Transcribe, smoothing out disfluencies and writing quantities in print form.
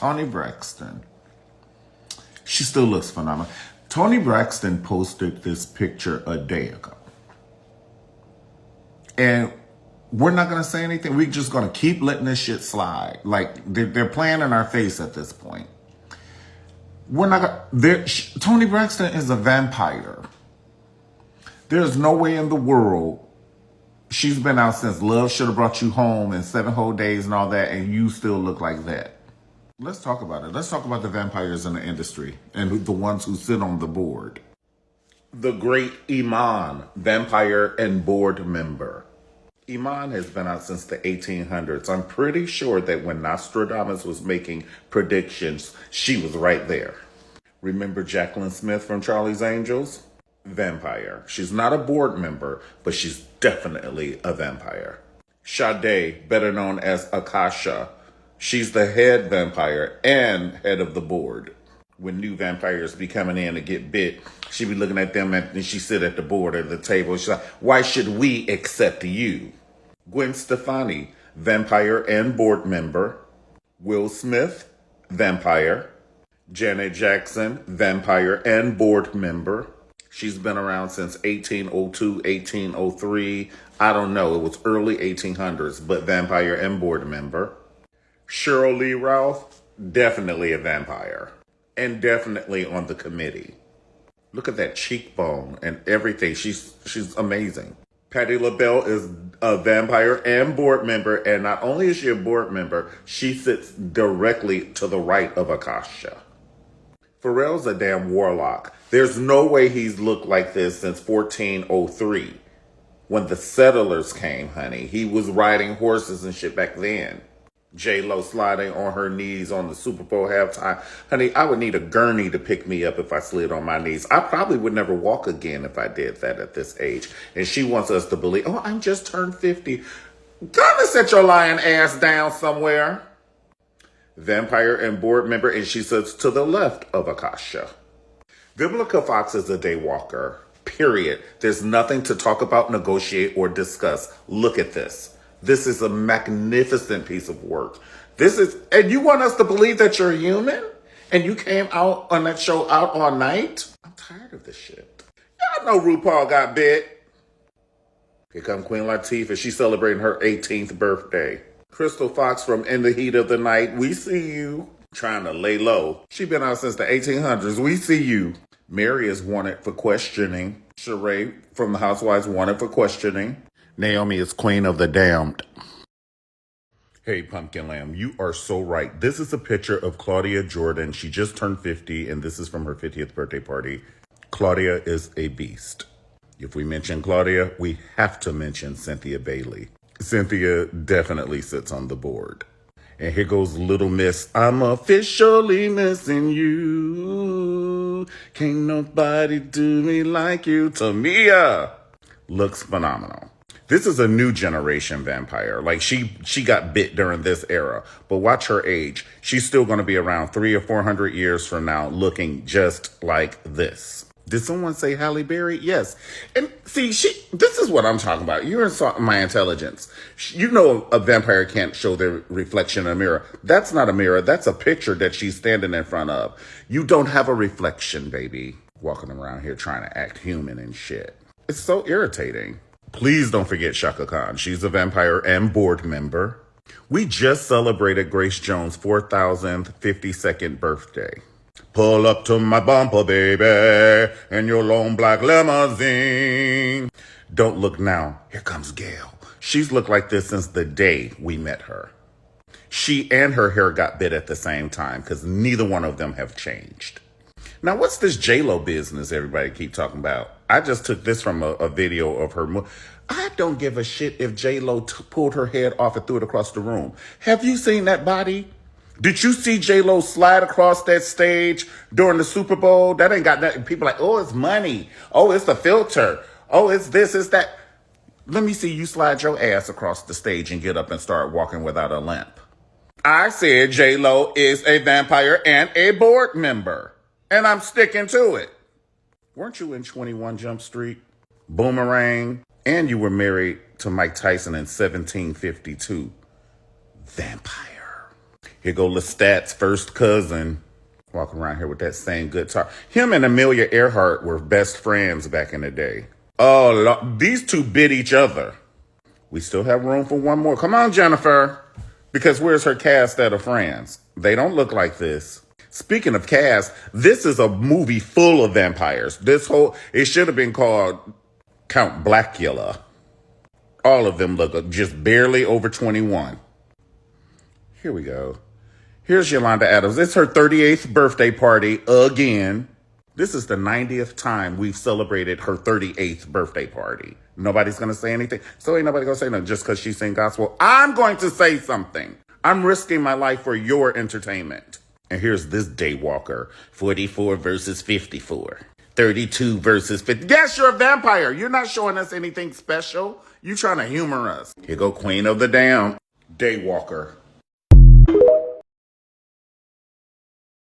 Toni Braxton. She still looks phenomenal. Toni Braxton posted this picture a day ago. And we're not going to say anything. We're just going to keep letting this shit slide. Like, they're playing in our face at this point. We're not going to... Toni Braxton is a vampire. There's no way in the world she's been out since Love Should Have Brought You Home and 7 Whole Days and all that, and you still look like that. Let's talk about it. Let's talk about the vampires in the industry and the ones who sit on the board. The great Iman, vampire and board member. Iman has been out since the 1800s. I'm pretty sure that when Nostradamus was making predictions, she was right there. Remember Jacqueline Smith from Charlie's Angels? Vampire. She's not a board member, but she's definitely a vampire. Sade, better known as Akasha. She's the head vampire and head of the board. When new vampires be coming in to get bit, she be looking at them and she sit at the board at the table. She's like, why should we accept you? Gwen Stefani, vampire and board member. Will Smith, vampire. Janet Jackson, vampire and board member. She's been around since 1802, 1803. I don't know. It was early 1800s, but vampire and board member. Cheryl Lee Ralph, definitely a vampire. And definitely on the committee. Look at that cheekbone and everything. She's amazing. Patti LaBelle is a vampire and board member. And not only is she a board member, she sits directly to the right of Akasha. Pharrell's a damn warlock. There's no way he's looked like this since 1403. When the settlers came, honey. He was riding horses and shit back then. J-Lo sliding on her knees on the Super Bowl halftime. Honey, I would need a gurney to pick me up if I slid on my knees. I probably would never walk again if I did that at this age. And she wants us to believe, oh, I'm just turned 50. Go and sit your lying ass down somewhere. Vampire and board member, and she sits to the left of Akasha. Vivica Fox is a daywalker, period. There's nothing to talk about, negotiate, or discuss. Look at this. This is a magnificent piece of work. And you want us to believe that you're human? And you came out on that show out all night? I'm tired of this shit. Y'all know RuPaul got bit. Here come Queen Latifah. She's celebrating her 18th birthday. Crystal Fox from In the Heat of the Night. We see you. Trying to lay low. She been out since the 1800s. We see you. Mary is wanted for questioning. Sheree from the Housewives wanted for questioning. Naomi is queen of the damned. Hey, Pumpkin Lamb, you are so right. This is a picture of Claudia Jordan. She just turned 50, and this is from her 50th birthday party. Claudia is a beast. If we mention Claudia, we have to mention Cynthia Bailey. Cynthia definitely sits on the board. And here goes Little Miss. I'm officially missing you. Can't nobody do me like you. Tamia looks phenomenal. This is a new generation vampire. Like she got bit during this era, but watch her age. She's still going to be around 300 or 400 years from now looking just like this. Did someone say Halle Berry? Yes. And see, this is what I'm talking about. You're insulting my intelligence. You know a vampire can't show their reflection in a mirror. That's not a mirror. That's a picture that she's standing in front of. You don't have a reflection, baby. Walking around here trying to act human and shit. It's so irritating. Please don't forget Shaka Khan. She's a vampire and board member. We just celebrated Grace Jones' 4,052nd birthday. Pull up to my bumper, baby, in your long black limousine. Don't look now. Here comes Gail. She's looked like this since the day we met her. She and her hair got bit at the same time because neither one of them have changed. Now, what's this J-Lo business everybody keep talking about? I just took this from a video of her. I don't give a shit if J-Lo pulled her head off and threw it across the room. Have you seen that body? Did you see J-Lo slide across that stage during the Super Bowl? That ain't got nothing. People are like, oh, it's money. Oh, it's the filter. Oh, it's this, it's that. Let me see you slide your ass across the stage and get up and start walking without a limp. I said J-Lo is a vampire and a board member. And I'm sticking to it. Weren't you in 21 Jump Street? Boomerang. And you were married to Mike Tyson in 1752. Vampire. Here go Lestat's first cousin. Walking around here with that same guitar. Him and Amelia Earhart were best friends back in the day. Oh, these two bit each other. We still have room for one more. Come on, Jennifer. Because where's her cast of friends? They don't look like this. Speaking of cast, this is a movie full of vampires. It should have been called Count Blackula. All of them look just barely over 21. Here we go. Here's Yolanda Adams. It's her 38th birthday party again. This is the 90th time we've celebrated her 38th birthday party. Nobody's going to say anything. So ain't nobody going to say nothing just because she sing gospel. I'm going to say something. I'm risking my life for your entertainment. And here's this daywalker. 44 versus 54. 32 versus 50. Yes, you're a vampire. You're not showing us anything special. You trying to humor us. Here go Queen of the Damned. Daywalker.